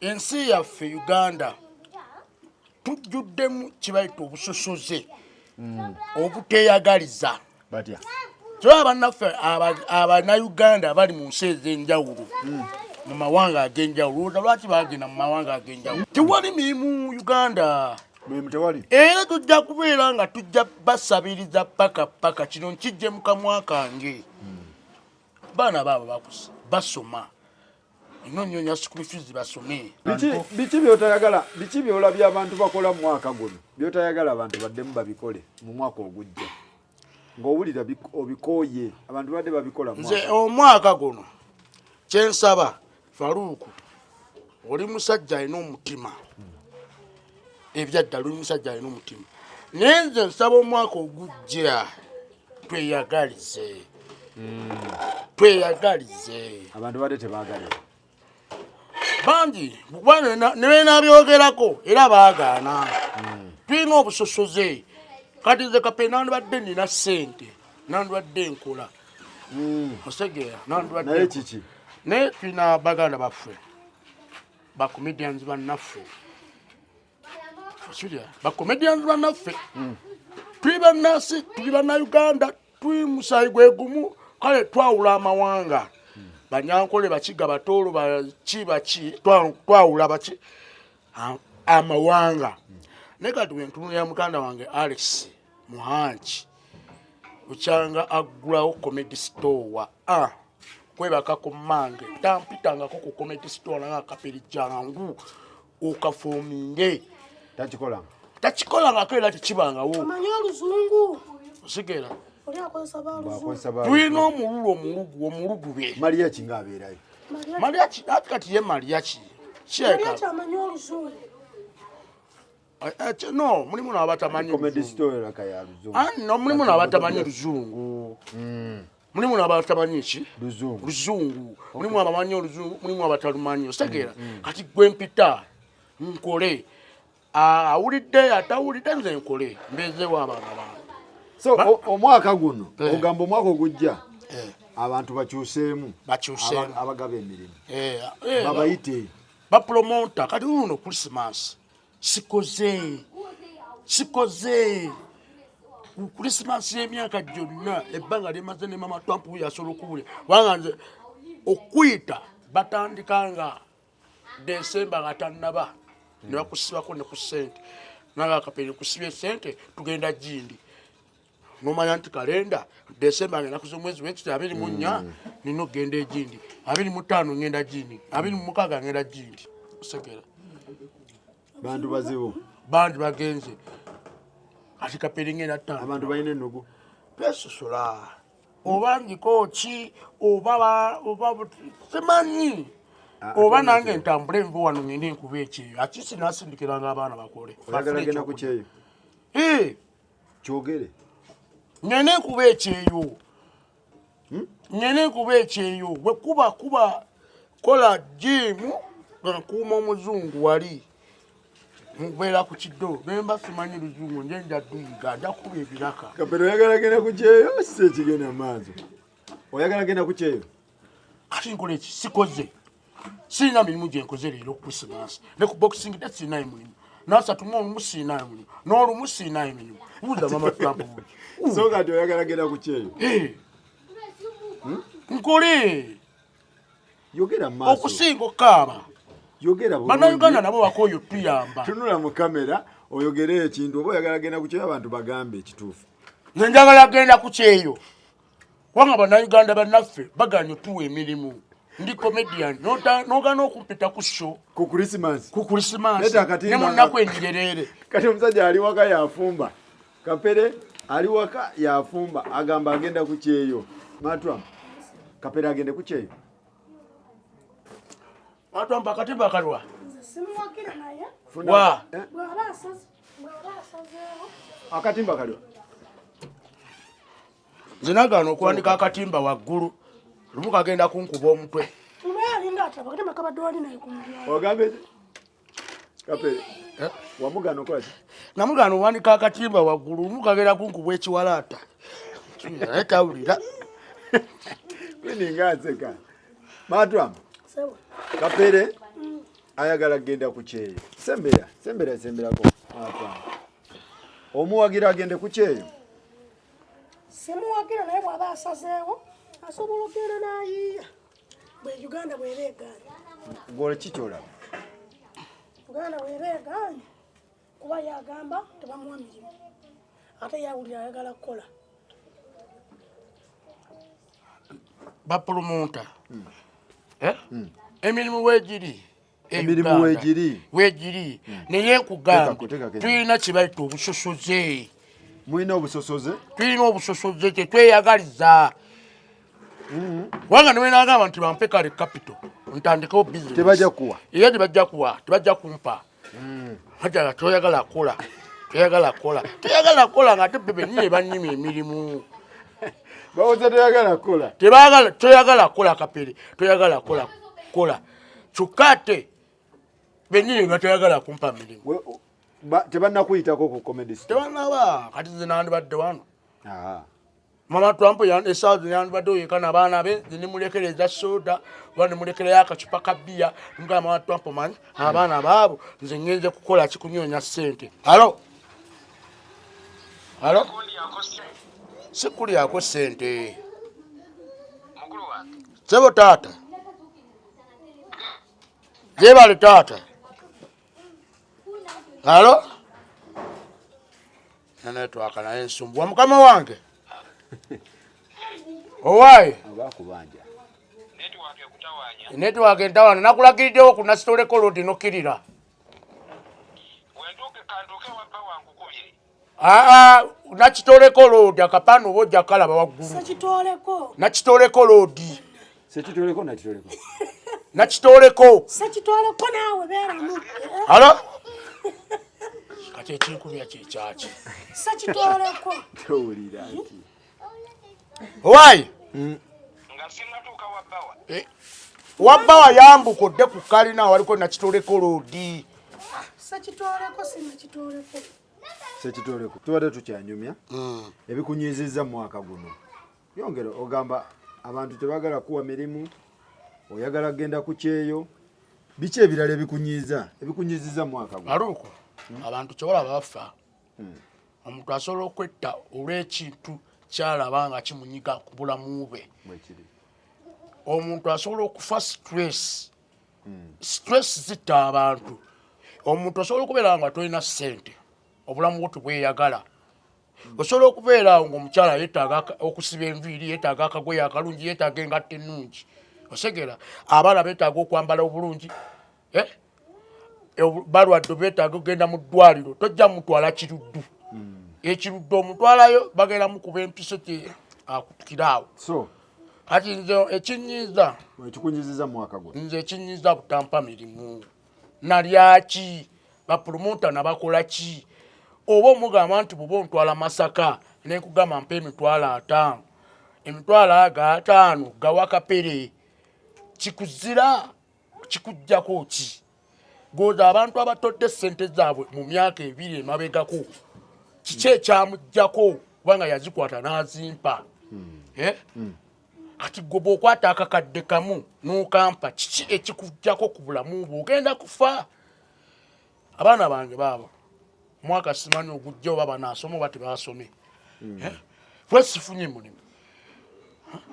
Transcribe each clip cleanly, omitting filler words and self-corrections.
Ensi yaffe Uganda tujjuddemu kibayita obusosoze obuteeyagaliza batya so abannaffe Abannayuganda bali mu nsi ez'enjawulo mu mawanga ag'enjawulo lwaki bagenda mu mawanga ag'enjawulo tewali mirimu Uganda mirimu tewali era tujja kubeera nga tujja basabiriza paka kino nkijje mu kamwa kange baana baabo basoma Nyonya school fees basome. Biki byotayagala, biki byolabya abantu bakola mu mwaka guno. Byotayagala abantu baddemu babikole mu mwaka ogujja. Ng'owulira obikoye abantu badde babikola mu mwaka. Nze omwaka guno kyensaba Faruku oli musajja alina omutima. Ebyaddala oli musajja alina omutima. Nenze nsaba omwaka ogujja tweyagalize. Tweyagalize. Abantu badde tebaagala. Bangi bwana ne nabyogerako era baagaana tulina obusosoze kati nze Kapere nandibadde nina ssente nandibadde nkola osegeera nandibadde naye kiki naye tulina baganda baffe bakomedians bannaffe bakomedians bannaffe tuli bannasi tuli bannayuganda tuli musaayi gwe gumu kale twawula amawanga Banyankole bakiga batolo bachi twawula bachi amawanga nekati wentu ya mukanda wange Alex Muhanji uchanga agulawo comedy store kwebaka ku mange tampitanga ko ku comedy store nga Kapere jangu okafominge tachikola ngakela tikibanga wo amanyalo zungu usigera Tulina omulugu be. Maria kinga abeerayo. Maria kati ye Maria ki. Maria tamanyi oluzungu. No, mulimu n'abatamanyi comedy story lakaya luzungu. No, mulimu n'abatamanyi luzungu. Mulimu n'abatamanyi ki? Luzungu. Mulimu abamanyi oluzungu, mulimu abatalumanyi. Osegeera kati gwe mpita nkole. Awulidde atawulidde nze nkole. Mbezeewo abaana bange. So omwaka guno ogamba omwaka ogujja abantu bakyuseemu abagaba emirimu babayite bapromota kati uno Christmas sikoze Christmas y'emyaka gyonna ebbanga lyemaze ne mama Trump yasobola okubula wanga nze okuyita batandikanga December nga tannaba ne bakusibako ne ku ssente naga Kapere kusibye ssente tugenda jindi nomanya nti kalenda December ngenda kuzo mwezi w'ekiti 24 nino genda ejindi 25 ngenda jindi 26 ngenda jindi osegera bantu bazibu bandi bagenze ati Kapere ngenda tano abantu bayine ennugu pesosola obangiko ki oba semanyi oba nange ntambule mvu wano ngende nkuba ekyeyo akisi nasindikiranga abaana bakole oyagala ku kyeyo kyogere Nyene kuba ekyeyo. Nyene kuba ekyeyo. Bwe kuba kola gym nkuuma omuzungu wali. Mbeera ku kiddo. Nemba simanyi luzungu nje nja duyiga nja kuba ebiraka. Kapere oyagala genda ku kyeyo si kigenda maazo. Oyagala genda ku kyeyo. Kati nkole eki sikoze. Sina mirimu gye nkoze leero Christmas. Ne ku boxing day sina mirimu. Nasa tumo musina mirimu. N'olumu sina mirimu. Buza mama Trump. So kati oyagala genda ku kyeyo. Nkole. Yogera maaso. Okusinga okkaaba. Yogera bulungi. Bannayuganda nabo bakoyo tuyamba. Tunula mu kamera oyogere ekintu oba oyagala genda ku kyeyo abantu bagambe ekituufu. Nze njagala genda ku kyeyo. Wanga bannayuganda bannaffe baganya tuwa emirimu. Ndi comedian nogana okumpita ku show ku Christmas. Ne munaku enjerere. Kati omusajja ali waka yafumba. Kapere ali waka yafumba agamba agenda ku kyeyo. Matwa Kapere agende ku kyeyo. Matwa mpakatimba kalwa. Simuwakira naye. Wa. Bwaba asazeewo. Akatimba kalwa. Zinagano okuwanika akatimba waggulu. Lumu kagenda kunkuba omutwe. Mweyalinda ataba kati makabadde wali naye ku mulyango. Ogambe Kapere. Wamugano kwaki? Namugano wanika akatimba waggulu lumu kagenda kunkuba ekiwalaata. Tawulira. Kwini ngazeka. Matwa. Sewa. Kapere ayagala kugenda ku Kyeyo. Semberako. Omuwagira agende ku Kyeyo. Simuwagira naye bw'aba asazeewo asobola okugenda n'ayiiya bwe Uganda bw'eba egaanye. Gole kikyolaba. Uganda bw'eba egaanye kuba yagamba tebamuwa mirimu ate yawulira ayagala kukola. Bapulumunta. Emirimu weegiri naye nkugamba tulina kibayita obusosoze. Mulina obusosoze? Tulina obusosoze tetweyagaliza. Wanga niwe nagamba nti bampe kale capital ntandikewo business. Tebajja kuwa. Iyo tebajja kumpa. Hajja toyagala kola. Toyagala kola nga ate bebe nyine banyima emirimu. Bawoza toyagala kola. Toyagala kola Kapere. Toyagala kola. Chukate. Benyine nga toyagala kumpa mirimu. Tebanna kuyitako ku comedy store. Tebanaba kati nze nandibadde wano. Mama Trump esaazi yandibadde oyekana abaana be nimulekereza soda oba nimulekerera akacupa ka bbiya nga Mama Trump manyi abaana baabo nze ngenze kukola kikunyonya ssente. Halo sikulyako ssente sebo taata jebale taata. Halo nanetwaka naye nsumbuwa mukama wange owaye abakubanja network entawana nakulagiriddewo ku National Record nokkirira. Nakitoleko loodi akapano oba ojja kalaba waggulu. Nakitoleko loodi. Nakitoleko naawe beeramu. Halo kati ekinkubya kyekyaki Sakitoleko. towulira nti owaye wabbawa yambuka odde ku kalina waliko nakitoleko loodi. sekitoleko tubadde tukyanyumya ebikunyizizza mu mwaka guno. Yongera ogamba abantu tebagala kuwa mirimu, oyagala kugenda ku Kyeyo. Biki ebirala ebikunyizizza mu mwaka guno? Aluko abantu kyewalaba bafa. Omuntu asobola okwetta olw'ekintu kyalaba nga kimunyiga ku bulamu bwe. Omuntu asobola okufa stress. Stress zitta abantu. Omuntu asobola okubeera nga tolina ssente obulamu bwo tebweyagala. Osobola okubeera ng'omukyala yeetaaga okusiba enviiri, yeetaaga akagoye akalungi, yeetaaga engatto ennungi. Osegera abaana beetaaga okwambala obulungi. Balwadde beetaaga okugenda mu ddwaliro tojja mutwala kiruddu. Ekiruddu omutwalayo bagenda mukuba empiso kye akutukira awo. So kati nze ekinyiza ekikunyizizza mu mwaka guno nze ekinyiza butampa mirimu. Nalyaki bapulumunta nabakola ki? Oba omugamba nti bw'oba ontwala Masaka nenkugamba mpa emitwalo 5 gawa Kapere kikuzira kikujjako ki? Goza abantu abatodde ssente zaabwe mu myaka 2 emabegako kiki ekyamujjako kubanga yazikwata n'azimpa. Kati gwe bw'okwata akakadde kamu n'okampa kiki ekikujjako ku bulamu bwo? Ogenda kufa. Abaana bange baabo mwaka simanyi ogujja oba banaasoma oba tebasome. Fwe sifunye mulimu.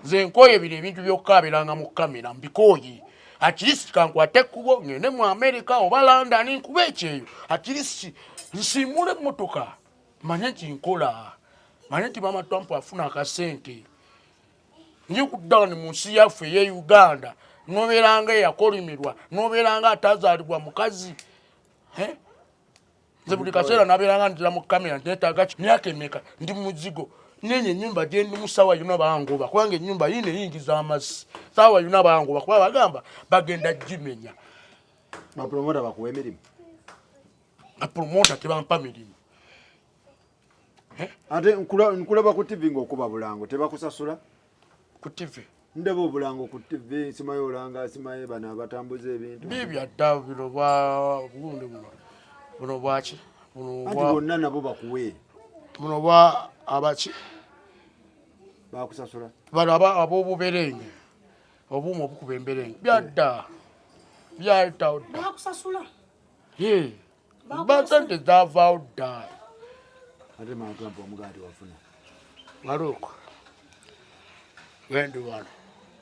Nze nkooye bino ebintu by'okukaabiranga mu kamera mbikooye. Akirisi kankwate ekkubo ngende mu Amerika oba London nkuba ekyeyo. Akirisi nsiimula emmotoka manye nti nkola. Manye nti Mama Trump afuna akasente. Njikuddaani mu nsi yaffe ye Uganda nobeeranga eyakolimirwa nobeeranga atazaalibwa mukazi. Nze buli kaseera nabeeranga ntira mu kamera neetaaga myaka emeka ndi muzigo nenye ennyumba gye ndi mu saawa yonna bangoba kubanga ennyumba yino eyingiza amazzi saawa yonna bangoba kuba bagamba bagenda gimenya. bapromota bakuwa emirimu. Bapromota tebampa mirimu. Ate nkulaba ku TV ng'okuba bulango tebakusasula? Ku TV ndeba obulango ku TV simayo olanga simaye bano abatambuza ebintu bibyadda bino bwa bugundi buno bwaki ati bonna nabo bakuwe buno bwa abaki bakusasula bano ab'obuberenge obuuma obukuba emberenge byadda byayitawo dda. Bakusasula. Ye. Basente zavaawo dda. Ate Matrump omugaati wafuna. Maluko. Wendi wano.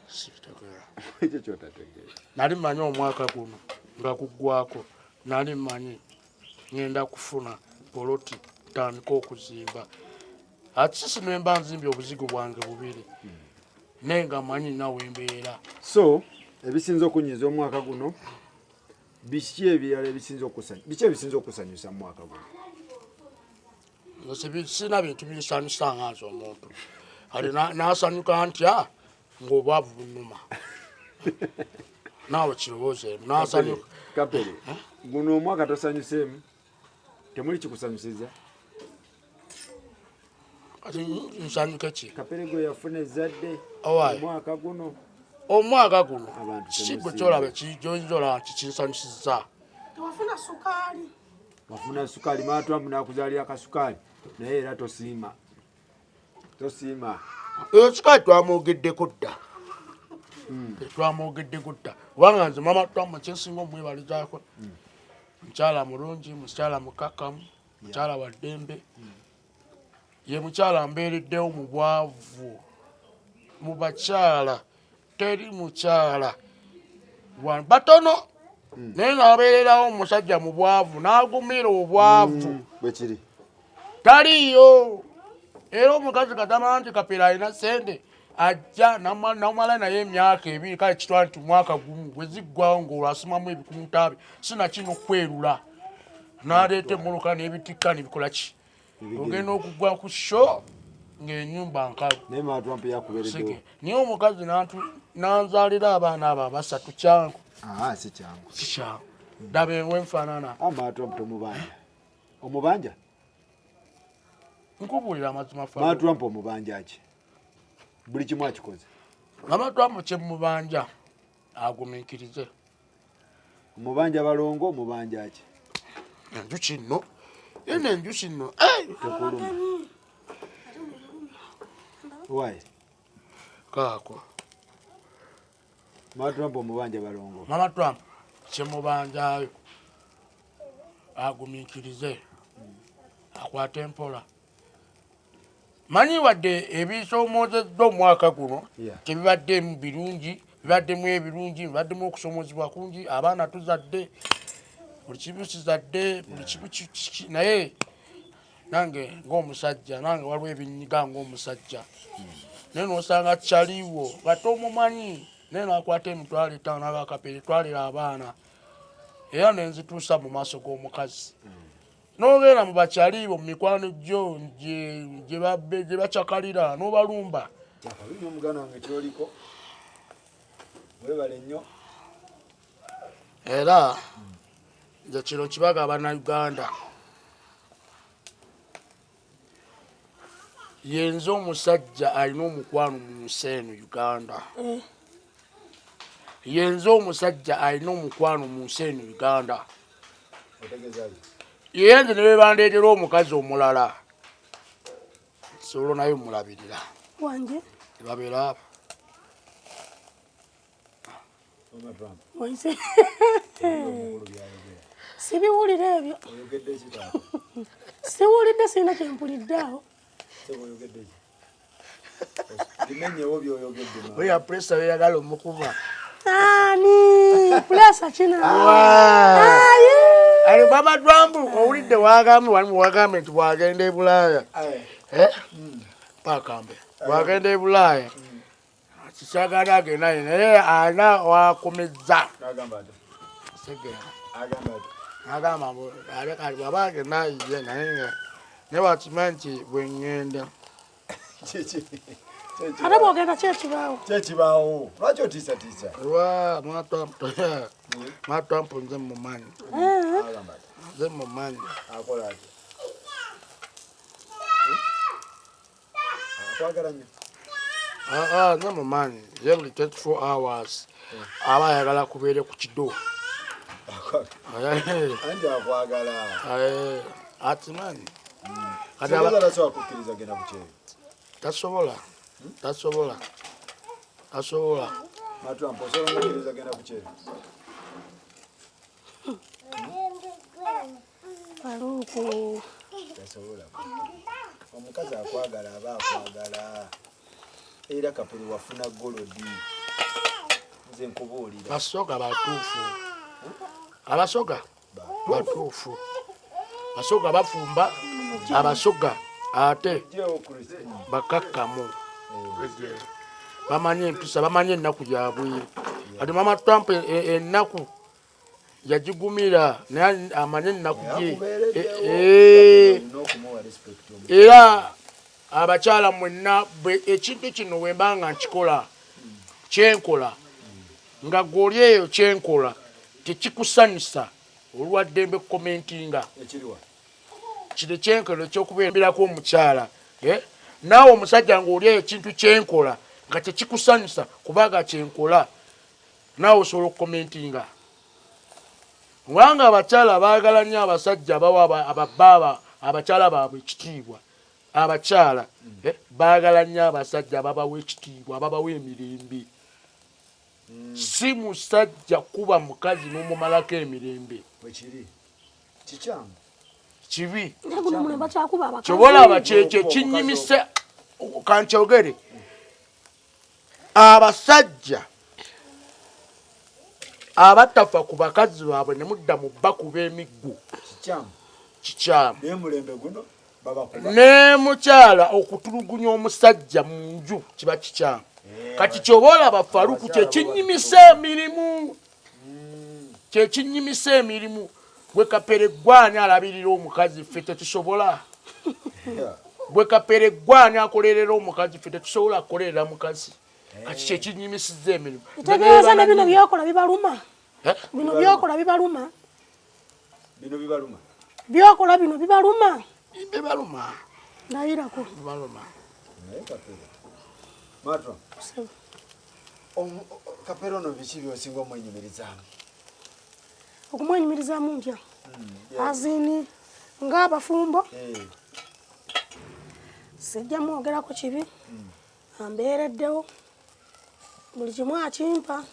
Sibitegera. Ekyo kyotategeera. Nali manyi omwaka guno nga kuggwako. Nali manyi ngenda kufuna poloti tandika okuzimba. Ati sisi nemba nzimbye obuzigo bwange bubiri. Nenga manyi nawe mbeera. So, ebisinza okunyiza omwaka guno biki ebirala ebisinza okusanyusa? Biki ebisinza okusanyusa mu mwaka guno? Sina bintu bisanyusa nganze omuntu. Ali nasanyuka ntya ng'obwavu bunnuma. Naawe kirowooze nasanyuka. Kapere, guno omwaka tosanyuseemu? Temuli kikusanyusiza? Kati nsanyuke ki? Kapere gwe yafuna ezzadde omwaka guno. Omwaka guno sigwe kyolaba kijoyinza kikinsanyusiza. Tewafuna sukaali. Wafuna sukaali, Matrump nakuzaalira akasukaali naye era tosiima. Tosiima. Sukaali twamwogeddeko dda. Twamwogeddeko dda. Kubanga nze Mama Trump kyensinga omwebalizaako. Mukyala mulungi, mukyala mukakamu, mukyala wa ddembe. Ye mukyala mbeereddewo mu bwavu. Mu bakyala teri mukyala batono naye ng'abeererawo omusajja mu bwavu n'agumira obwavu bwekiri taliyo. Era omukazi katama nti Kapere alina sente ajja namala naye emyaka ebiri kale kitwala nti mwaka gumu bwe ziggwawo ng'olwasimamu ebikumutaabi sinakino okwerula n'aleeta emmuluka n'ebitikka nebikola ki ogenda okugwa ku sho ng'ennyumba nkalu. naye Matrump yakubeereddewo. Niye omukazi nanzaalira abaana abo basatu kyangu. Si kyangu. Si kyangu. Daba enfaanana. Matrump tomubanja. Omubanja? Nkubuulira amazima fa. Matrump omubanja ki? Buli kimu akikoze. Matrump kye mubanja agumiikirize. Omubanja balongo omubanja ki? Enjuki nno. Yena enjuki nno. Tekuluma. Why? Kaako. Matrump omubanja balongo. Mama Trump kye mubanjayo agumiikirize akwate empola. Manyi wadde ebisoomoozeddwa omwaka guno tebibaddemu birungi, bibaddemu ebirungi, bibaddemu okusoomozebwa kungi, abaana tuzadde, buli kimu kizadde, buli kimu naye nange ng'omusajja, nange waliwo ebinyiga ng'omusajja. Naye n'osanga kyaliwo nga tomumanyi naye n'akwata emitwalo 5 aba Kapere twalira abaana era nenzituusa mu maaso g'omukazi. N'ogenda mu bakyalibo mu mikwano gyo gye bacakalira n'obalumba. Nnyo omuganda wange kyoliko. Weebale nnyo. Era nze kino kibaga Bannayuganda. Yenze omusajja alina omukwano mu nsi eno Uganda. Yenze omusajja alina omukwano mu nsi eno Uganda. Yenze ne bebandeetera omukazi omulala. Solo naye mulabirira. Wange? Babeera abo. Wange. Sibiwulira ebyo. Siwulidde sirina kye mpulidde awo. Oya presa weyagala omukuba. Ani presa kina. Ali Mama Trump owulidde wagambe nti bwagenda e Bulaaya. Pakambe bwagenda e Bulaaya kikyagala agenda naye ana wakomezza. Agamba bw'aba agenda ye naye newakimanyi nti bwe ngenda. Ate bw'ogenda kyekibaawo. Kyekibaawo. Lwaki otiisatiisa? Mama Trump nze mumanyi. Nze mumanyi. Akola ati. Akwagala nnyo. Nze mumanyi. Ye buli 24 hours aba ayagala kubeere ku kido. Anti akwagala. Atimanyi. Kati so akukkiriza genda ku Kyeyo. Tasobola. Matrump osobola okukkiriza genda ku Kyeyo. Mukazi akwagala aba akwagala. Era Kapere wafuna golodi. Nze nkubuulira. Basoga batuufu. Abasoga batuufu. Basoga bafumba, abasoga ate bakakkamu. Bamanye empisa, bamanye ennaku gyabwe. Ati Mama Trump ennaku yagigumira naye amanye ennaku gye. Era abakyala mwenna ekintu kino wemba nga nkikola kyenkola nga goli eyo kyenkola tekikusanyusa olwaddembe komentinga kino kyenkola ekyokubeerako omukyala naawe omusajja ng'oli eyo ekintu kyenkola nga tekikusanyusa kubanga kyenkola naawe osobola okukomentinga. Kubanga abakyala baagala nnyo abasajja abawa ababbaaba abakyala baabwe ekitiibwa. Abakyala baagala nnyo abasajja ababawa ekitiibwa ababawa emirembe. Si musajja kuba mukazi n'omumalako emirembe. Kibi. Kyobolaba kyekyo kinyimise kankyogere. Abasajja abatafa ku bakazi baabwe ne mudda mu bbakuba emiggo kikyamu. Ne mukyala okutulugunya omusajja mu nju kiba kikyamu. Kati kyobolaba Faruku kyekinyimisa emirimu. Kyekinyimisa emirimu. Bwe Kapere gwani alabirira omukazi ffe tetusobola. Bwe Kapere gwani akolerera omukazi ffe tetusobola kukolerera mukazi. Kati kyekinyimisiza emirimu. Tegeeza ne bino byokola bibaluma. Bino byokola bibaluma. Bino bibaluma. Byokola bino bibaluma. Bibaluma. Ndayirako. Bibaluma. Kapere. Matwa. Kapere ono biki byosinga omwenyumirizaamu? Okumwenyumirizaamu ntya? Azini ng'abafumbo. Sijja mwogerako kibi. Ambeereddewo. Buli kimu akimpa.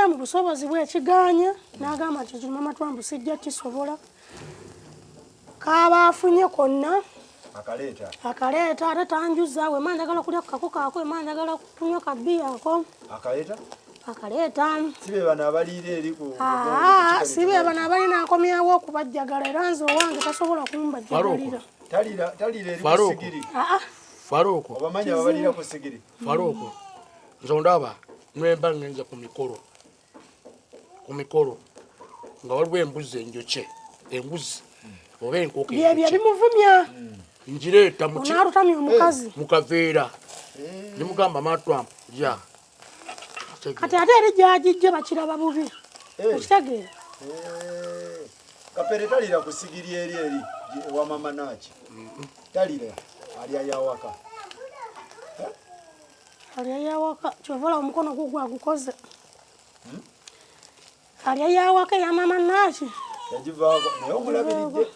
Mu busobozi bwe ekiganya n'agamba nti kino Mama Trump sijja kisobola. Kaaba afunye konna akaleeta ate tanjuza we manjagala kulya ku kako kaako we manjagala kunywa kabbiya ako akaleeta. Sibe bano abaliira eri ku sibe bano abalina akomyawo okubajjagala era nze owange tasobola kumbajjagalira. Taliira eri ku sigiri. Faruku. Obamanyi abaliira ku sigiri. Faruku. Nze ondaba nwemba ngenze ku mikolo nga waliwo embuzi enjokye embuzi oba enkoko byebyo bimuvumya njireeta onaalutamya omukazi mukaveera nimugamba Mama Trump lya kati ate eri gyagijje bakiraba bubi okitegeera. Kapere taliira ku sigiri eri wa Mama Naaki. Taliira alya yawaka. Alya yawaka kyovola omukono gugwo agukoze. Alya yawaka ya Mama Naaki. Yagivaako naye omulabiridde.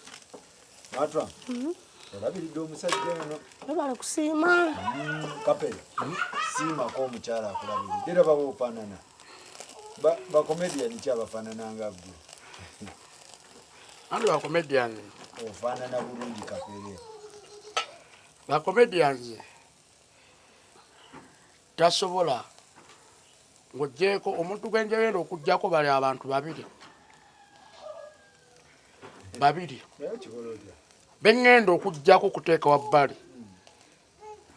Matwa. Olabiridde omusajja ono. Webale kusiima. Kapere. Siimako omukyala akulabiridde. Era baba ofaanana. Bakomediani ki abafaanana nga ggwe? Andi bakomediani. Ofaanana bulungi Kapere. Bakomediani tasobola ng'oggyeko omuntu gwe njagenda okuggyako bali abantu babiri be ŋŋenda okuggyako okuteeka wabbali.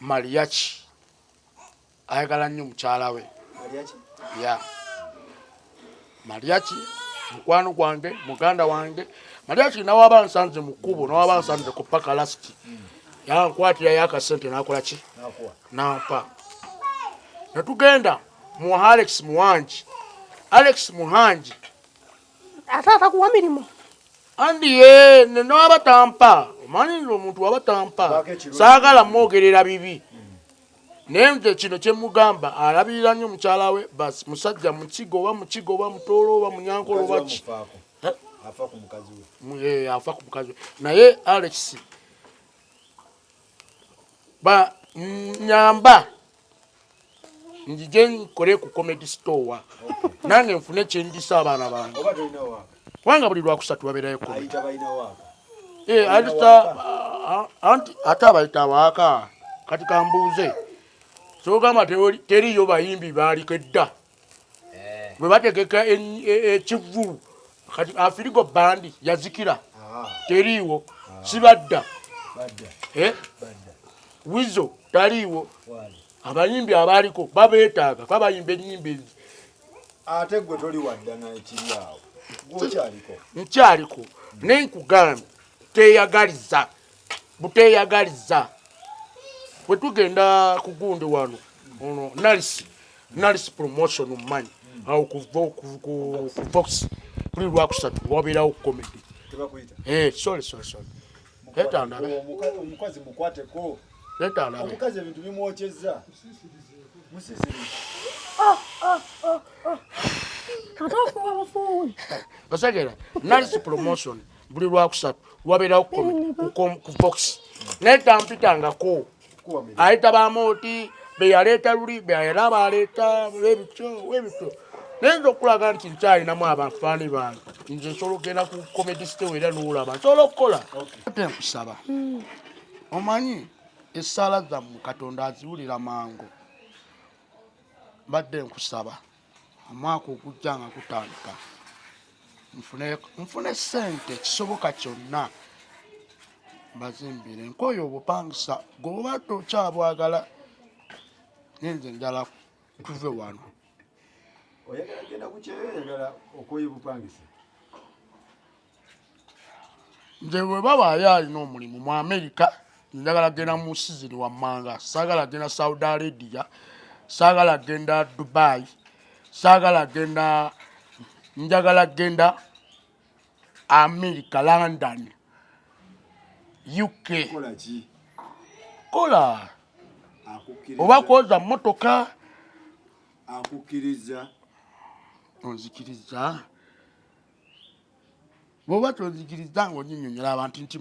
Mariaki ayagala nnyo mukyala we. Mariaki mukwano gwange muganda wange. Mariaki nawaba nsanze mu kkubo nawaba nsanze ku paka lasiti yankwatira yakasente nakola ki nampa. Netugenda mu Alex Muhanji Atata kuwa mirimu. Andi ye nawaba tampa omanyi omuntu waba tampa saagala mwogerera bibi. Naye nze kino kye mugamba alabirira nnyo mukyala we basi musajja mukigo oba mutoolo oba munyankolo oba ki afa ku mukazi we. Afa ku mukazi we. Naye Alex ba nyamba njije nkole ku comedy store nange nfune kyendisa abaana bange kubanga buli lwakusatu babeerayo ayita balina waaka Anti atabayita waaka kati kambuuze so gamba teriyo bayimbi baaliko edda bwe bategeka ekivu kati afirigo bandi yazikira teriiwo sibadda wizo taliiwo abayimbi abaaliko babeetaaga babayimba ennyimba ezi ate gwe toli wadda nakiri awo nkyaliko naye nkugambye teyagaliza buteeyagaliza bwe tugenda ku gundi wano ono nalisi promotion mmanyi awo ku Vox kuli Lwakusatu wabeerawo comedy sorry omukazi mukwateko omukazi ebintu bimwokyeza osegera nalisi promotion buli Lwakusatu wabeerawo ku Vox naye tampitangako ayita bamooti beyaleeta luli beyala baleeta webityo naye nza okulaga nti nkyalinamu abafaani bange nze nsobola okgenda ku comedy store era n'olaba nsobola okukola ate nkusaba omanyi essaala zammwe Katonda aziwulira mangu mbadde nkusaba omwaka ogujja nga gutandika nfune ssente kisoboka kyonna bazimbire nkoyo obupangisa gweoba tokyabwagala nenze njala tuve wano oyagala genda ku Kyeyo oyagala okoye bupangisa nze bwe babaye alina omulimu mu Amerika njagala genda mu sizini wammanga saagala genda Saudi Arabia saagala genda Dubai saagala genda njagala genda America London UK kola oba kwoza motoka akukkiriza onzikiriza bwoba tonzikiriza ngaonyinyonyola abantu nti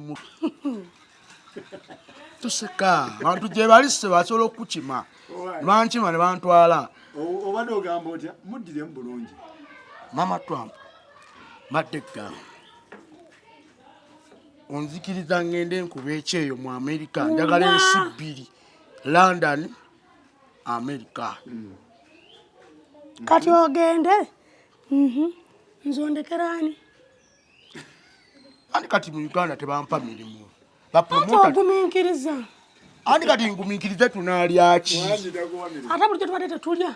tuseka abantu gye balise basobola okukima bankima ne bantwala obadde ogamba otya muddiremu bulungi Mama Trump madega onzikiriza ngende nkuba ekyeyo mu America njagala ensi bbiri London America kati ogende nzondekerani andi kati mu Uganda tebampa mirimu oguminkiriza andi kati nguminkirize tunalyaki ate bulijjo tubadde tetulya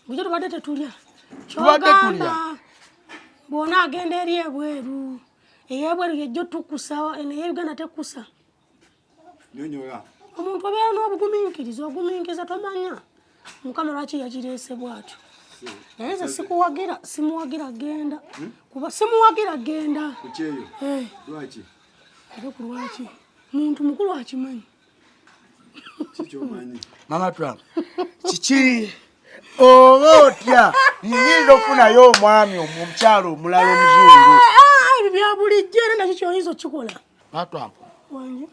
bulijjo tubadde tetulya tubadde tulya bwona agenda eri ebweru eyebweru yejjo tukusa naye Uganda tekusa nyonyola omuntu obeera n'obuguminkiriza oguminkiriza tomanya Mukama lwaki yakireese bwatyo naye nze simuwagira genda kuba simuwagira genda ku Kyeyo lwaki ate ku lwaki muntu mukulu akimanyi kikyomanyi Mama Trump kiki oba otya nyinza okufunayo omwami omukyalo omulala omuzungu ebyo bya bulijjo era nakyo kyoyinza okikola Mama Trump wanje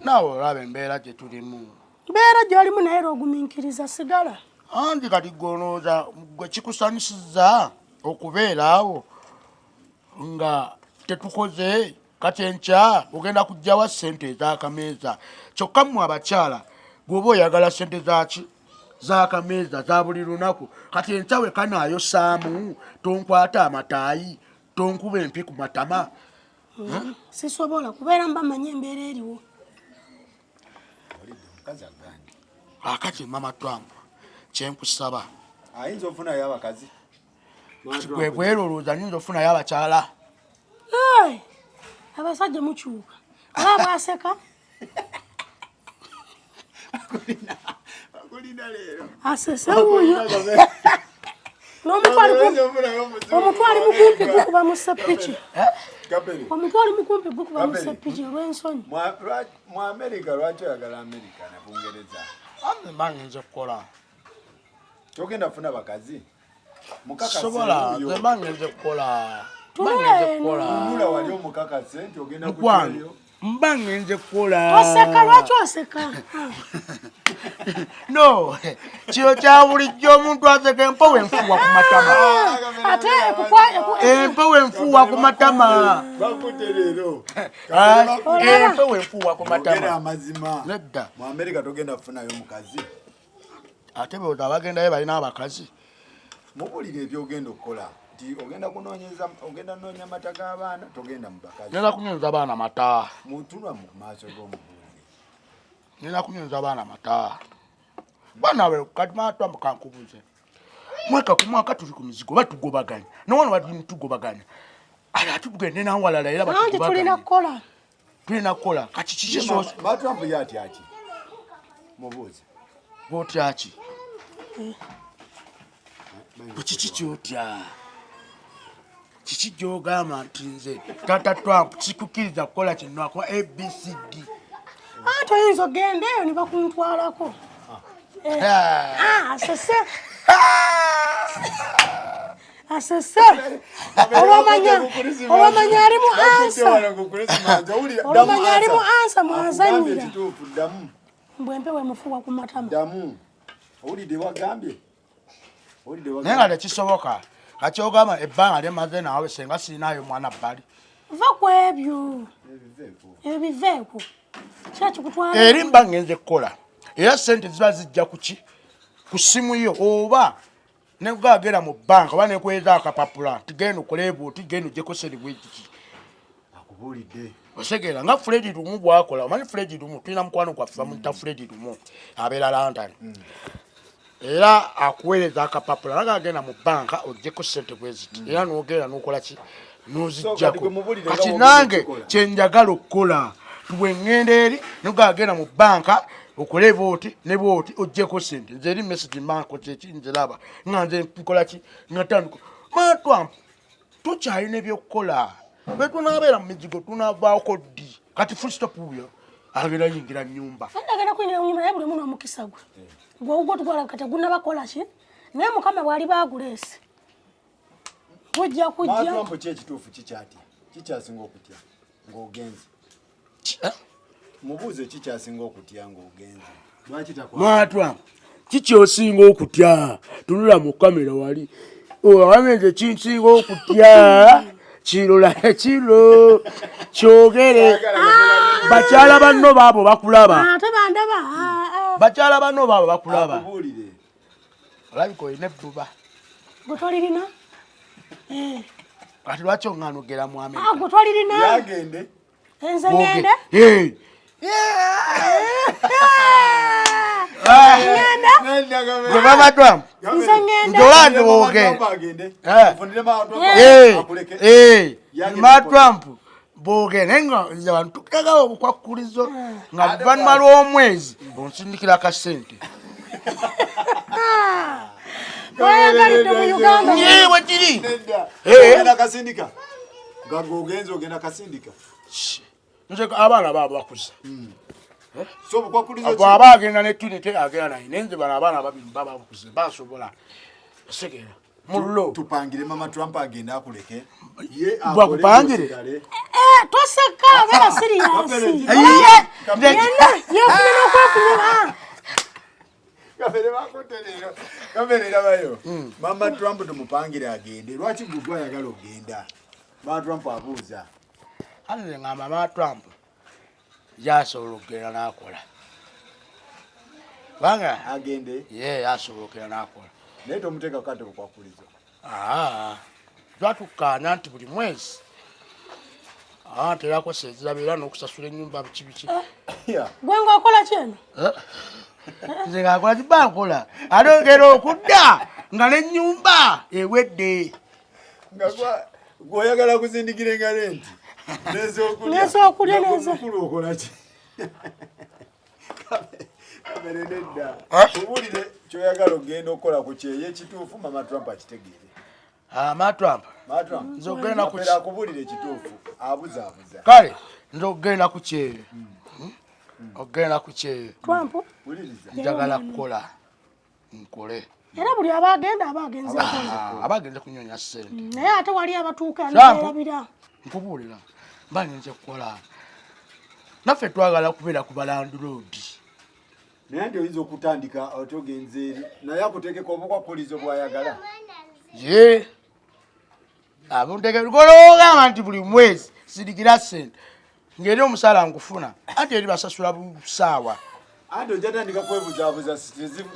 naawe olaba embeera gye tulimu mbeera gy'olimu naye era oguminkiriza sigala andi kati gonooza gwe kikusanisiza okubeera awo nga tetukoze kati enkya ogenda kujjawa ssente ez'akameeza kyokka mmwe abakyala gweoba oyagala ssente z'akameeza za buli lunaku kati enkya we kanaayosaamu tonkwata amataayi tonkuba empi ku matama sisobola kubeera mbamanyi embeera eriwo akati Mama Trump kyenkusaba ayinza ofunayo abakazi gwe bwerolooza nyinza ofunayo abakyala abasajja mukyuka oba bwaseka asese wuyo omutwali mukumpi gukuba mu sepiki omutwali mukumpi gukuba mu sepiki olw'ensonyi mu Amerika lwaki oyagala Amerika ne Bungereza ame mangenze kukola togenda funa bakazi sobola nze mangenze kukola mula wali omukakase nti ogenda ku Kyeyo mbangenze kukola oseka lwaki oseka No, kiro kya bulijjo omuntu aseka empewo enfuuwa ku matama. Ate kukwaya Empewo enfuuwa ku matama. Bakute leero. Empewo enfuuwa ku matama. Era amazima. Nedda. Mu America togenda kufunayo mukazi. Ate bo abagendayo balina abakazi. Mubulire ebyogenda okukola. Ogenda kunoonya mata g'abaana togenda mu bakazi. Nina kunyonza abaana mata. Mutunwa mu maaso g'omubuulire. Nina kunyonza abaana mata. Bwana we kati Matwambu kankubuze. Mwaka ku mwaka tuli ku mizigo batugobaganya. No wano wadi tugobaganya. Aya tugende na walala era batugobaganya. Tulina kola. Kati kiki soso. Matwambu yati aki. Mubuze. Boti aki. Kiki kyotya. Kiki gyogamba nti nze Tata Trump kikukiriza kukola kino kwa ABCD. Toyinza ogenda eyo ne bakuntwalako. Asese. Asese. Olwamanya ali mu ansa. Olwamanya ali mu ansa mwazanyira. Mbwe empewo emufuuwa ku matama. Damu. Owulidde wagambye? Naye nga tekisoboka. Kati ogamba ebbanga lyemaze naawe senga sirinayo mwana bbali. Va ku ebyo. Ebiveeko. Kyakikutwala. Eri mba ngenze kukola. Era sente ziba zijja kuki? Ku simu yo oba ne gagera mu banka oba ne kweza akapapula tigenda okuleebo tigenda ojjeko sente bwekiki. Akubulidde. Osegera nga Freddy Lumu bwakola. Omanyi Freddy Lumu tulina mukwano gwaffe bamuyita Freddy Lumu abeera London. Era akuweereza akapapula nagagenda mu banka ojjeko sente bweziti. Era n'ogenda n'okola ki? N'ozijjako. Kati nange kyenjagala okukola. Tuwe ngende eri nogagenda mu banka okole vote ne vote ojjeko sente. Nze eri message manko kyekinze laba. Nga nze nkola ki? Ngatandika. Matwambu tukyalina ebyokukola. Bwe tunaabeera mu mizigo tunaavaako ddi. Kati full stop buyo. Agenda yingira nnyumba. Agenda kuyingira nnyumba naye buli muntu omukisa gwe. Gwe ogwo tugwala kati gunabakola ki? Naye Mukama bw'ali baguleese. Kujja. Matwambu kyekituufu kikyati. Kikyasinga okutya ng'ogenze. Mubuuze kikyasinga okutya ng'ogenze. Lwaki takwala? Matwambu kikyosinga okutya. Tunula mu kamera wali. Owamenze kinsinga okutya. Kirola ekiro. Kyogere. Bakyala banno baabo bakulaba. Tebandaba. Bakyala banno baabo bakulaba. Akubulire. Olabika olina ebbuba. Gwe tolirina? Kati lwaki oŋŋanogera mu Amerika? Gwe tolirina? Yagende. Enze ngende? Ngenda? Gwe Matwambu? Nze ngende? Njolange boogenda. Matwambu boogenda naye nga nze abantu tukiragawo obukwakkulizo nga luvannyuma lw'omwezi onsindikira akasente. Weyagalidde mu Uganda. Bwe kiri. Ogenda kasindika. Nga ogenze ogenda kasindika. Nze abaana baabo bakuze. So obukwakulizo ki? Aba agenda ne Trinity agenda naye naye nze bano abaana babiri baba bakuze basobola. Segera. Mullo. Tupangire Mama Trump agenda akuleke. Bwakupangire? Toseka abeera siriyasi. Yefuna n'okwefunira. Kapere labayo. Mama Trump tumupangire agende. Lwaki gugwa ayagala ogenda? Mama Trump abuuza. Ate nga Mama Trump yasobola okugenda n'akola. Kubanga agende? Yasobola okugenda n'akola. Naye tomuteeka kate bukwakulizo. Twatukaanya nti buli mwezi nterako sezirabeera n'okusasula ennyumba biki. Gwe ng'okola kyeno? Nze ng'akola kiba nkola. Alongera okudda nga n'ennyumba ewedde. Gw'oyagala kuzindikira engalo enti. N'ez'okulya n'eze. Okola ki? Kapere nedda. Kubulire kyoyagala ogenda okukola ku kyeyo ekituufu Mama Trump akitegeere. Mama Trump. Nze ogenda ku kyeyo. Akubulire ekituufu. Abuzaabuza. Kale nze ogenda ku kyeyo. Ogenda ku kyeyo. Trump. Njagala kukola. Nkole. Era buli abagenze abagenze kunyonya ssente. Naye ate wali abatuuka nerabira. Nkubuulira. Mba ngenze kukola. Naffe twagala kubeera ku balandroodi. Naye oyinza okutandika otogenze eri naye akuteekeko obukwakulizo bwayagala. Ye abuntegekoloogamba nti buli mwezi sirikira ssente ngeri omusala nkufuna ate eri basasula busaawa ate ojatandika kwebuzaabuza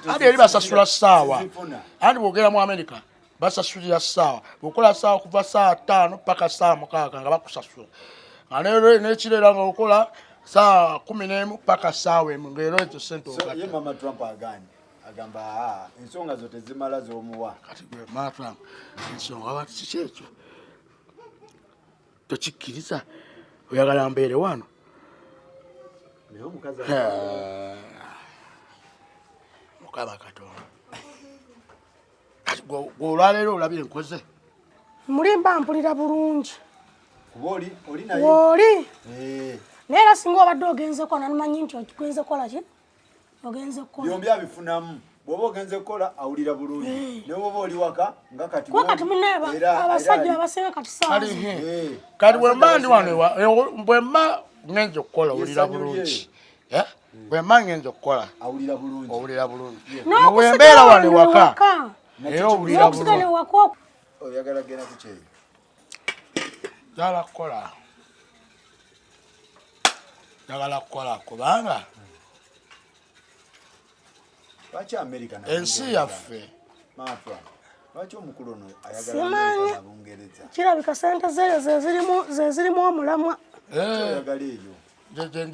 ate eri basasula ssaawa andi bwogera mu America basasulira ssaawa bwokola ssaawa kuva saa 5 paka saa 6 nga bakusasula aleero nekirera nga okola saa 11 paka saawa emu ngero ekyo sente okata. Ye Mama Trump agamba ensonga zo tezimala z'omuwa. Kati gwe Mama Trump ensonga waba kikyekyo tokikkiriza oyagala mbeere wano. Naye omukazi Mukama Katonda kati olwaleero olabire nkoze mulimba mpulira bulungi kuba oli naye oli naye era singa obadde ogenzeko nanumanyi nti ogenze kola ki ogenze kola byombi abifunamu bw'oba ogenze kola awulira bulungi ne bw'oba oli waka nga kati kuba kati muneeba abasajja abasinga kati saazi kati bwemba ndi wano bwemba ngenze okukola owulira bulungi bwemba ngenze okukola owulira bulungi wembeera wano ewaka era owulira bulungi. Oyagala kugenda ku Kyeyo? Njagala kukola kubanga lwaki America ensi yaffe lwaki omukulu ono ayagala America n'Abungereza? kirabika sente zeeyo ze zirimu omulamwa oyagala eyo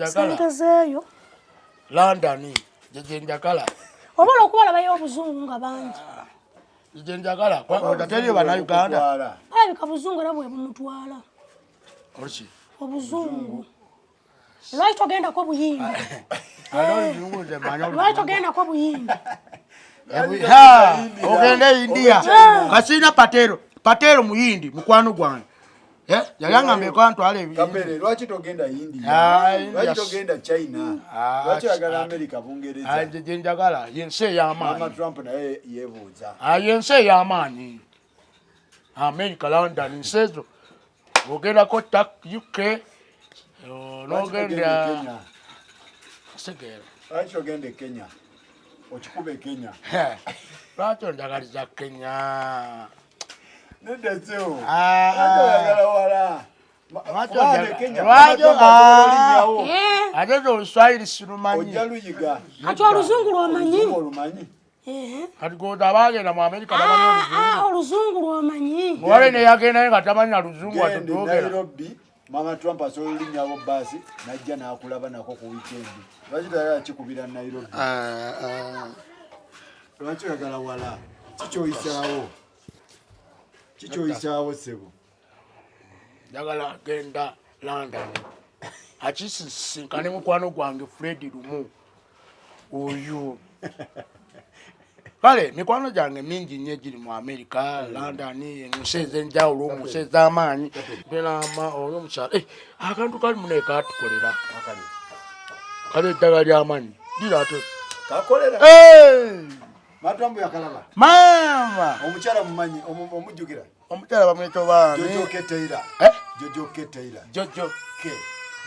sente zeeyo London gye njagala oba olwokuba olabayo obuzungu nga bangi gye njagala teri bannayuganda alabika buzungu era bwe bumutwala obuzungu lwaki togendako buyindi lwaki togendako buyindi ogenda India kasina patero muyindi mukwano gwange yali angambeko antwala Kapere lwaki togenda India lwaki togenda China lwaki oyagala America Bungereza? Gye njagala yensi ey'amaanyi. Mama Trump naye yeebuuza yensi ey'amaanyi America London nsi ezo ogendako UK n'ogenda Segera lwaki ogenda e Kenya okikuba e Kenya lwaki onjagaliza Kenya nedda sewo oyagala wala ate oluswayiri sirumanyi ojja luyiga kati oluzungu lwomanyi kati goza abagenda mu America bamanyi oluzungu lwomanyi wale neyagendayo nga tamanyi na luzungu atudogera Nairobi. Mama Trump asobola olinnyabo bbaasi najja n'akulaba nako ku wiikendi lwaki tayagala kikubira Nairobi? Lwaki oyagala wala kikyoyisaawo sebo? njagala genda London akisisinkane mukwano gwange Fred Lumu oyo kale mikwano gyange mingi nnyo egiri mu America London ensi ez'enjawulo mu nsi ez'amaanyi olwomukyala akantu kali munaye katukolera kale eddagala ly'amaanyi lirate kakolera Matambo yakalaba mama omukyala mumanyi omujjukira omukyala bamwita baani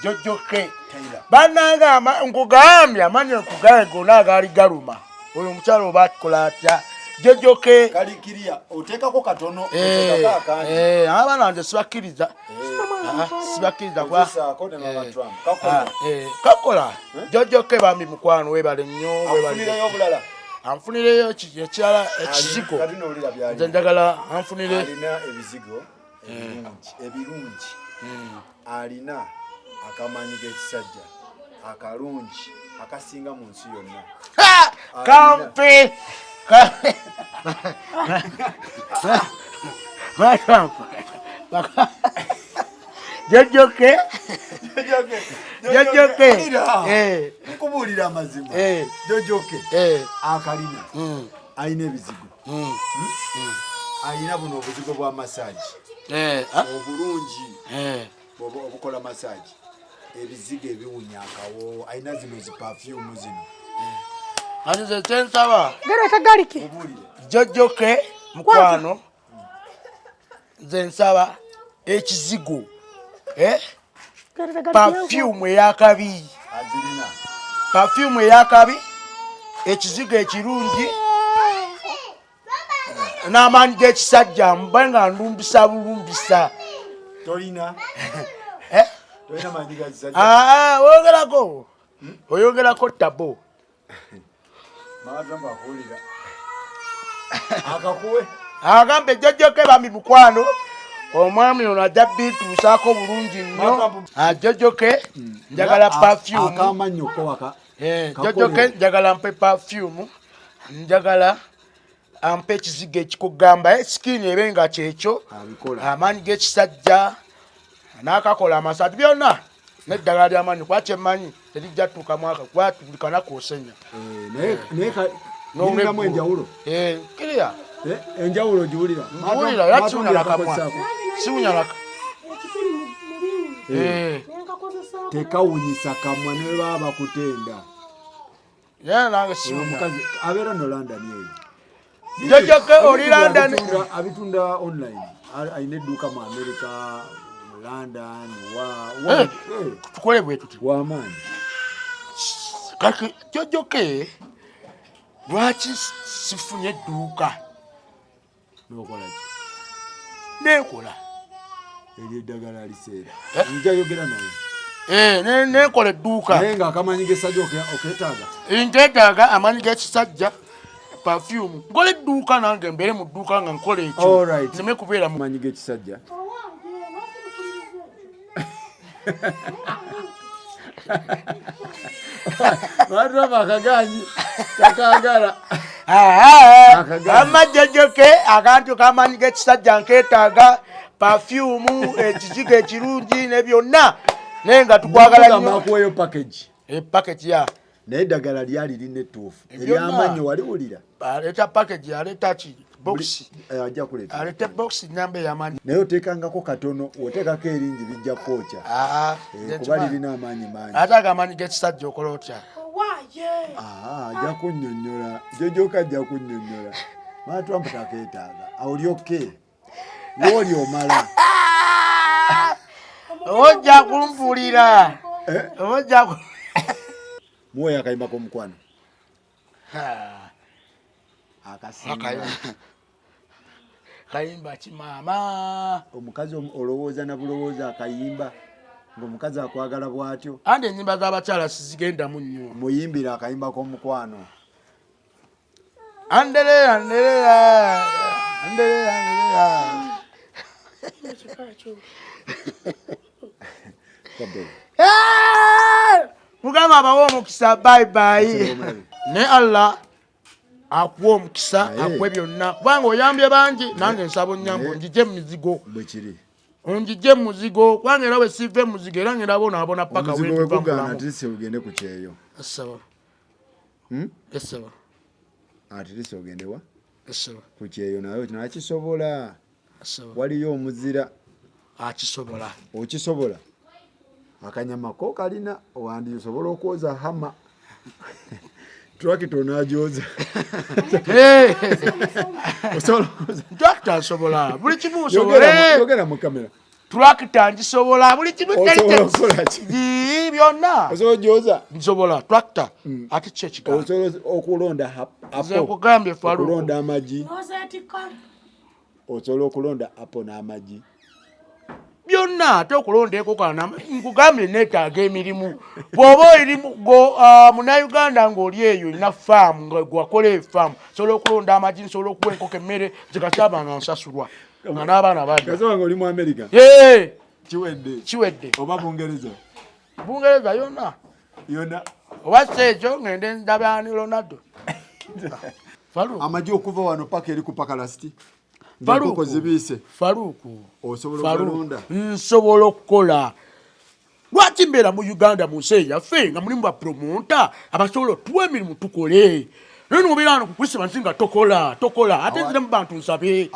Jojo Taylor bannanga nkugambye amanyi okugaye gonna agaali galuma oyo omukyala oba atukola atya Jojo kalikiria oteekako katono abaana nze sibakkiriza kakola Jojo bambi mukwano webale nnyo anfunireyo ekirala ekizigo nze njagala anfunire alina ebizigo ebirungi alina akamanyi g'ekisajja akalungi akasinga mu nsi yonna kampe Jojoke nkubuulira amazima Jojoke akalina alina ebizigo alina buno obuzigo bwa massage obulungi obukola massage ebizigo ebiwunya akawo alina zino zi perfume zino ate kyensaba gereka galiki Jojoke mukwano nze nsaba ekizigo perfume eyakabi ekizigo ekirungi n'amaanyi g'ekisajja mba nga ndumbisa bulumbisa. Tolina maanyi ga kisajja. Oyogerako. Oyogerako tabo. Maatamba akulira. Akakuwe. Agambe jjojjoke bami mukwano. Omwami ono ajja bituusaako bulungi nnyo. Jjojjoke njagala perfume. Akamanyo ko waka. Jjojjoke njagala mpe perfume. Njagala ampe ekizigo ekikugamba skin ebe nga kyekyo. Amaanyi g'ekisajja n'akakola amasatu byonna n'eddagala ly'amaanyi kwakye mmanyi terijja tuuka mwaka kwatulikana kwosenya. N'olinamu enjawulo. Kiriya. Enjawulo giwulira. Giwulira era siwunya kamwa. Siwunya laka. Tekawunyisa kamwa ne baba kutenda. Yeah, nange siwunya. Mukazi abeera no London yeyo. Jjojjoke oli London. Abitunda online. Ayina edduuka mu America, London, tukole bwe tuti. Wamaanyi. Kati jjojjoke lwaki sifunye edduuka? N'okola ki? Neekola. Eri eddagala liseera. Njayogera naye. Neekola edduuka. Naye nga akamanyi g'essajja okeetaaga. Nkeetaaga amaanyi g'ekisajja perfume. Nkola edduuka nange mbeere mu dduuka nga nkola ekyo. Nneme kubeera mu maanyi g'ekisajja. Maatamba akaganyi takaagala. Amajjojjoke akantu k'amaanyi g'ekisajja nkeetaaga perfume ekizigo ekirungi ne byonna naye nga tukwagala nnyo. Akuweeyo package. Package ya naye eddagala lyali lirina ettuufu ery'amannyo waliwulira. Aleeta package aleeta ki box. Ajja kuleeta. Aleeta box namba ey'amaanyi. Naye oteekangako katono oteekako eringi bijja kwokya. Kuba lirina amaanyi mangi. Ate ag'amaanyi g'ekisajja okola otya? Ajja kunnyonnyola. Jjojjoke ajja kunnyonnyola. Maatamba takeetaaga. Olyoke. Wooli omala. Ojja kumpuulira. Ojja ku Mwoyo akayimba k'omukwano. Akasimba. Kayimba kimaama. Omukazi olowooza na bulowooza akayimba ng'omukazi akwagala bw'atyo. Andi ennyimba z'abakyala sizigendamu nnyo. Muyimbira akayimba k'omukwano. Andereya andereya andereya andereya. Mugamba abawa omukisa bye bye. Ne Allah akuwa omukisa akuwe byonna kubanga oyambye bangi nange nsaba onnyamba onjije mu mizigo. Bwe kiri. Onjije mu muzigo kubanga era bwe sive mu muzigo era ngenda bonaabona paka we tuva mu bulamu. Ati ogende ku Kyeyo. Essaba. Essaba. Ati ogende wa? Essaba. Ku Kyeyo nayo nakisobola. Essaba. Waliyo omuzira. Akisobola. Okisobola. Akanyama ko kalina owandi osobola okwoza hama. Tractor n'ajoza. Osobola okwoza. Tractor asobola. Buli kimu osobola. Yogera mu kamera. Tractor ngisobola. Buli kimu osobola byonna. Osobola joza. Nsobola tractor. Ati kye kiga. Osobola okulonda hapo. Nze nkugambye Faruku. Okulonda amagi. Osobola okulonda apo n'amagi. Byonna ate okulondeeko kana nkugambye neetaaga emirimu. Bw'oba erimu Munnayuganda ng'oli eyo olina faamu nga gwakola efaamu nsobola okulonda amagi nsobola okuwa enkoko emmere zikakyaba nga nsasulwa nga n'abaana badda. Kasoba ng'oli mu America. Kiwedde. Oba Bungereza. Bungereza yonna. Oba si ekyo ngende ndaba ni Ronaldo. Amagi okuva wano paka eri ku Pakalasiti. Faruku. Nsobola okukola. Lwaki mbeera mu Uganda mu nsi yaffe nga mulimu bapromota abasobola otuwa emirimu tukole. Naye n'obeera wano ku Krismasi nga tokola. Ate nziramu bantu nsabe.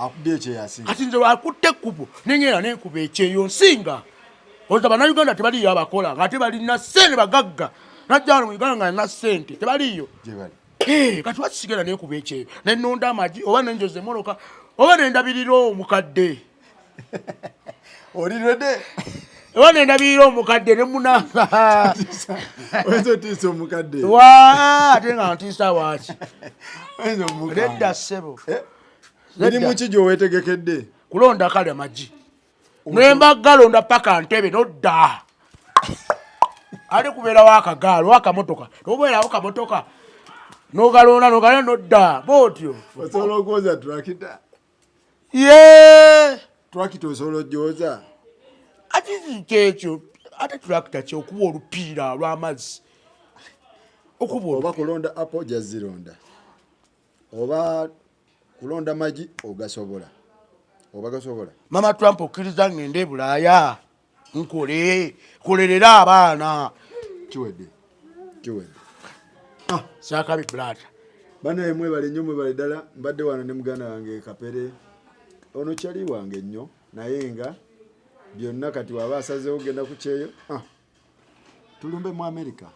Kati nze akutte ekkubo neŋŋera n'enkuba ekyeyo nsinga. Olowooza bannayuganda tebaliyo abakola ng'ate balina ssente bagagga. Najja wano mu Uganda nga nina ssente tebaliyo. Kati lwaki sigenda n'enkuba ekyeyo ne nnonda amagi oba nenjoza emmoloka oba nendabirira omukadde. Olirede? Wane ndabira omukadde ne munanga. Wezo tiso omukadde. Wa ate nga ntisa waaki. Ledda ssebo. Nini muki gyoweetegekedde? Kulonda kale amagi. Nemba galonda paka ntebe nodda. Ali kubeera wakagaalo wakamotoka. Tobeera wakamotoka. Nogalonda nodda. Botyo. Osobola okwoza trakita? Ye. Trakita osobola ogyoza? Ati kyekyo. Ate trakita kyokuba olupiira lw'amazzi. Oba kulonda apple jazironda. Oba kulonda magi ogasobola. Oba gasobola. Mama Trump okkiriza ngende Bulaaya. Kolerera abaana. Kiwedde. Sakabi brata. Bana emwe bali nnyo bali ddala mbadde wano ne muganda wange Kapere. Ono kyali wange nnyo naye nga byonna kati waba asazeewo genda ku Kyeyo. Tulumbe mu America.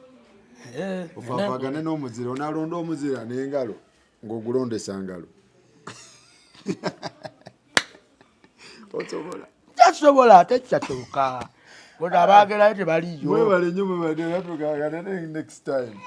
Ofaafagane n'omuzira onaalonda omuzira n'engalo ng'ogulondesa ngalo. Osobola. Tasobola ate kyatuuka. Bonna abaagerayo tebaliyo. Mwebale nnyo mwebale ddala tugaagane next time.